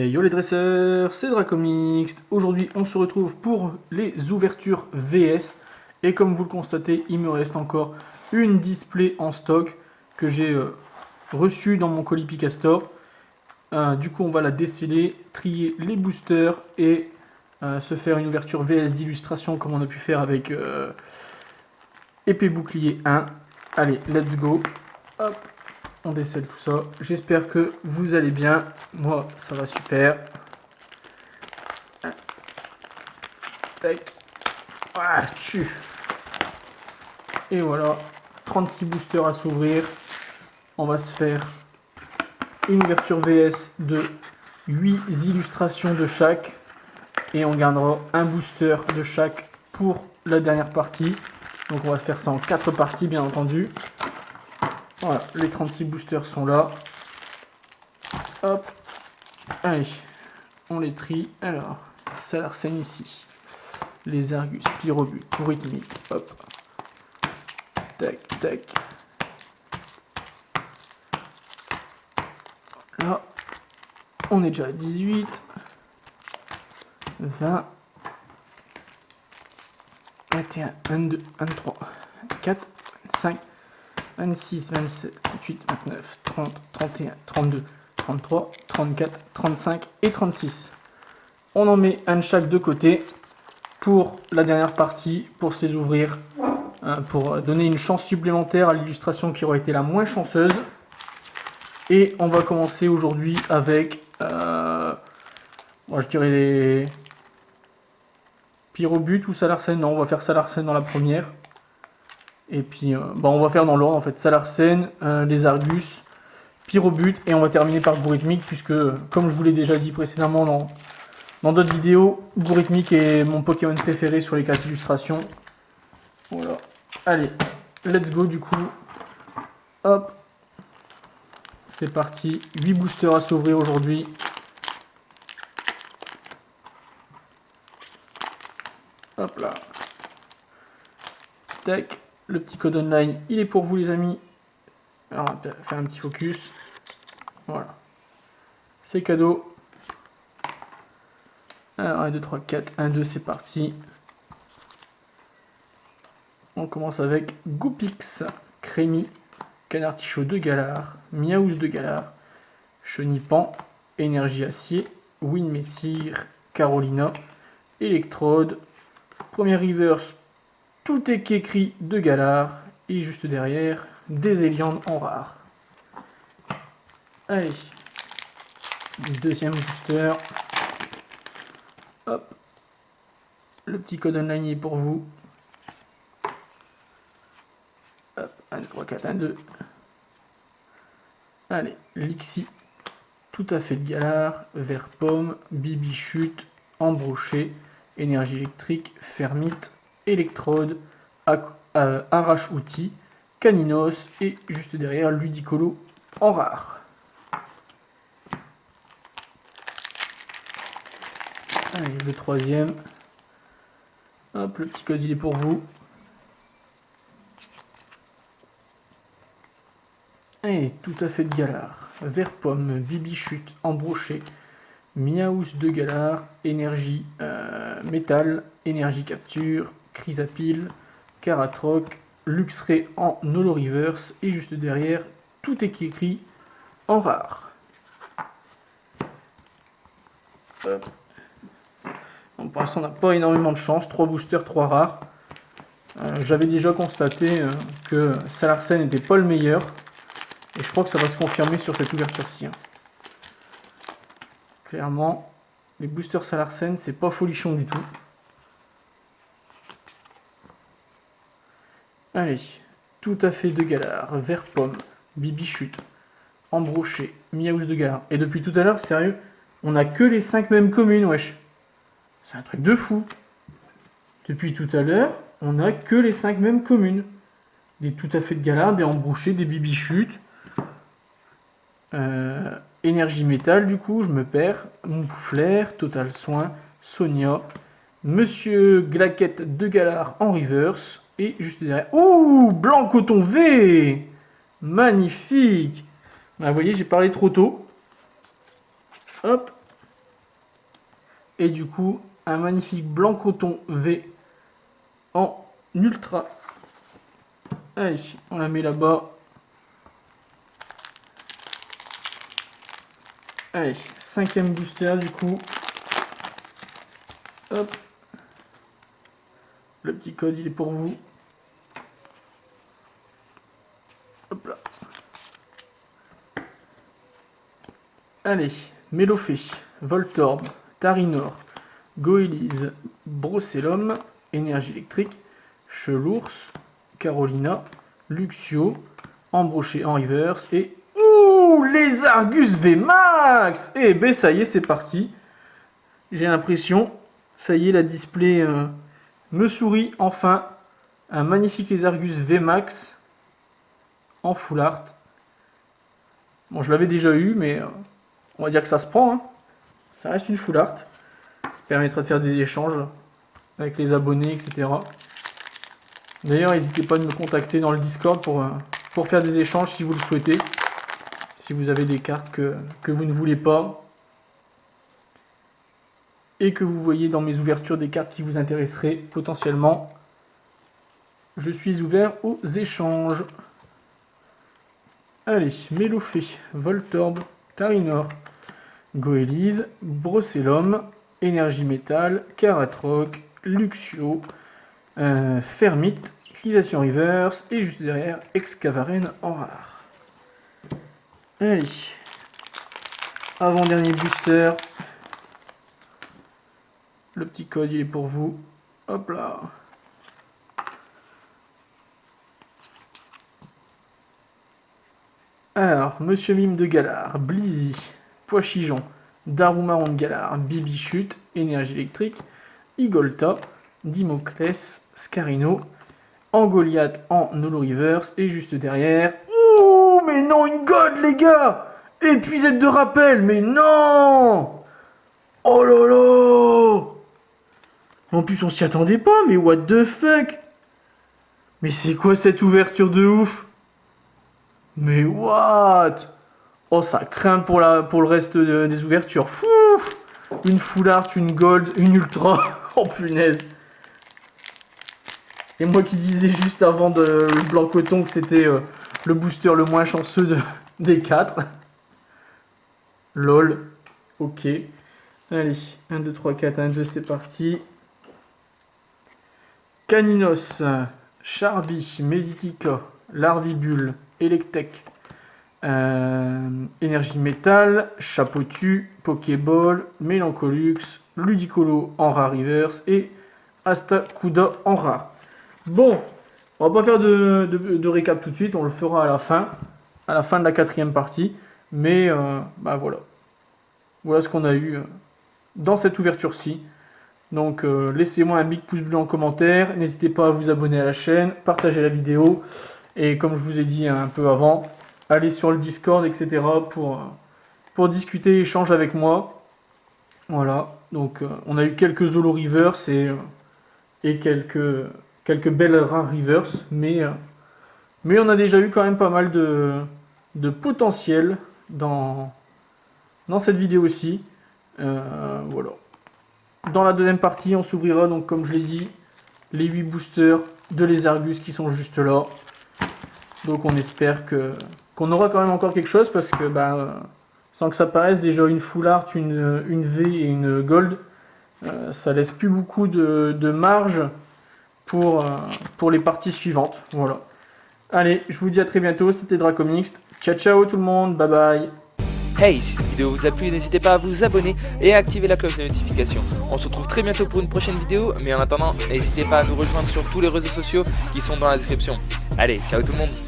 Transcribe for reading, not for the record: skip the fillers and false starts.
Yo les dresseurs, c'est Dracomix. Aujourd'hui on se retrouve pour les ouvertures VS. Et comme vous le constatez, il me reste encore une display en stock que j'ai reçue dans mon colis Picastor. Du coup on va la déceler, trier les boosters et se faire une ouverture VS d'illustration comme on a pu faire avec Épée Bouclier 1. Allez, let's go. Hop. On décèle tout ça. J'espère que vous allez bien. Moi, ça va super. Tac. Ah, tue. Et voilà. 36 boosters à s'ouvrir. On va se faire une ouverture VS de 8 illustrations de chaque. Et on gagnera un booster de chaque pour la dernière partie. Donc on va faire ça en 4 parties, bien entendu. Voilà, les 36 boosters sont là. Hop. Allez, on les trie. Alors, Salarsen ici. Les Argus, Pyrobut, Rythmique. Hop. Tac, tac. Là, on est déjà à 18. 20. 21, 22, 23, 24, 25. 26, 27, 28, 29, 30, 31, 32, 33, 34, 35 et 36. On en met un de chaque de côté pour la dernière partie, pour se les ouvrir, pour donner une chance supplémentaire à l'illustration qui aurait été la moins chanceuse. Et on va commencer aujourd'hui avec, moi je dirais les Pyrobut ou Salarsen. Non, on va faire Salarsen dans la première. Et puis, on va faire dans l'ordre en fait. Salarsen, les Argus, Pyrobut, et on va terminer par Gourithmique, puisque, comme je vous l'ai déjà dit précédemment dans d'autres vidéos, Gourithmique est mon Pokémon préféré sur les 4 illustrations. Voilà. Allez, let's go du coup. Hop. C'est parti. 8 boosters à s'ouvrir aujourd'hui. Hop là. Tac. Le petit code online, il est pour vous les amis. Alors on va faire un petit focus. Voilà. C'est cadeau. Alors 1, 2, 3, 4, 1, 2, c'est parti. On commence avec Goupix, Crémy, Canartichaud de Galar, Miaouz de Galar, Chenipan, Énergie Acier, Win Messire, Carolina, Electrode, Premier Reverse, tout est écrit de Galar, et juste derrière, des Éliandes en rare. Allez, deuxième booster. Hop, le petit code online est pour vous. Hop, 1, 2, 3, 4, 1, 2. Allez, Lixi, tout à fait de Galar, Vert Pomme, Bibichute, Embroché, Énergie électrique, Fermite, Electrode, Arrache-Outil, Caninos et juste derrière Ludicolo en rare. Allez, le troisième. Hop, le petit code il est pour vous. Et tout à fait de Galar, Vert Pomme, Bibichute, Embroché, Miaouz de Galar, Énergie Métal, Énergie Capture, Chrysapile, Caratroc, Luxray en Holo Reverse et juste derrière, tout est écrit en rare. Bon, pour l'instant, on n'a pas énormément de chance. 3 boosters, 3 rares. J'avais déjà constaté que Salarsen n'était pas le meilleur. Et je crois que ça va se confirmer sur cette ouverture-ci. Clairement, les boosters Salarsen, c'est pas folichon du tout. Allez, tout à fait de Galar, Vert Pomme, Bibichute, Embroché, Miaouz de Galar. Et depuis tout à l'heure, sérieux, on n'a que les 5 mêmes communes, wesh. C'est un truc de fou. Depuis tout à l'heure, on n'a que les 5 mêmes communes. Des tout à fait de Galar, des Embrochés, des Bibichutes. Énergie Métal, du coup, je me perds. Mouflair, Total Soin, Sonia, Monsieur Glaquette de Galar en reverse. Et juste derrière. Ouh, Blanc Coton V. Magnifique. Vous voyez, j'ai parlé trop tôt. Hop. Et du coup, un magnifique blanc coton V en ultra. Allez, on la met là-bas. Allez, 5e booster du coup. Hop. Le petit code, il est pour vous. Hop là. Allez, Mélofée, Voltorb, Tarinor, Goélise, Brocellum, Énergie électrique, Chelours, Carolina, Luxio, Embroché en reverse et... Ouh, les Argus VMAX. Eh ben ça y est, c'est parti. J'ai l'impression, ça y est, la display me sourit enfin. Un magnifique les Argus VMAX en full art. Bon, je l'avais déjà eu, mais on va dire que ça se prend. Hein. Ça reste une full art. Ça permettra de faire des échanges avec les abonnés, etc. D'ailleurs, n'hésitez pas à me contacter dans le Discord pour faire des échanges si vous le souhaitez. Si vous avez des cartes que vous ne voulez pas. Et que vous voyez dans mes ouvertures des cartes qui vous intéresseraient potentiellement. Je suis ouvert aux échanges. Allez, Mélofée, Voltorb, Tarinor, Goélise, Brocellum, Énergie Métal, Karatroc, Luxio, Fermite, Crisation Reverse et juste derrière Excavaren en rare. Allez, avant-dernier booster. Le petit code il est pour vous. Hop là. Alors, Monsieur Mime de Galar, Blizzy, Poichigeon, Darumaron de Galar, Bibichute, Énergie électrique, Igolta, Dimoclès, Scarino, Angoliath en Nolo Reverse et juste derrière... Ouh, mais non, une God les gars. Épuisette de rappel, mais non. Oh là là. En plus on s'y attendait pas, mais what the fuck. Mais c'est quoi cette ouverture de ouf? Mais what? Oh, ça craint pour le reste des ouvertures. Fou. Une full art, une gold, une ultra. Oh punaise. Et moi qui disais juste avant le blanc coton que c'était le booster le moins chanceux des 4. Lol. Ok. Allez, 1, 2, 3, 4, 1, 2, c'est parti. Caninos, Charby, Meditica, Larvibule, Electek, Énergie Métal, Chapeautu, Pokéball, Mélancolux, Ludicolo en rare reverse et Astacuda en rare. Bon, on va pas faire de récap tout de suite, on le fera à la fin de la 4e partie. Mais bah voilà. Voilà ce qu'on a eu dans cette ouverture-ci. Donc laissez-moi un big pouce bleu en commentaire. N'hésitez pas à vous abonner à la chaîne, partager la vidéo. Et comme je vous ai dit un peu avant, allez sur le Discord, etc. pour discuter, échanger avec moi. Voilà. Donc on a eu quelques holo reverse et quelques belles rares reverse. Mais on a déjà eu quand même pas mal de potentiel dans cette vidéo aussi. Voilà. Dans la deuxième partie, on s'ouvrira, donc comme je l'ai dit, les 8 boosters de les Argus qui sont juste là. Donc on espère qu'on aura quand même encore quelque chose parce que sans que ça paraisse, déjà une full art, une V et une gold, ça laisse plus beaucoup de marge pour les parties suivantes. Voilà. Allez, je vous dis à très bientôt, c'était Dracomix. Ciao ciao tout le monde, bye bye. Hey, si cette vidéo vous a plu, n'hésitez pas à vous abonner et à activer la cloche de notification. On se retrouve très bientôt pour une prochaine vidéo, mais en attendant, n'hésitez pas à nous rejoindre sur tous les réseaux sociaux qui sont dans la description. Allez, ciao tout le monde.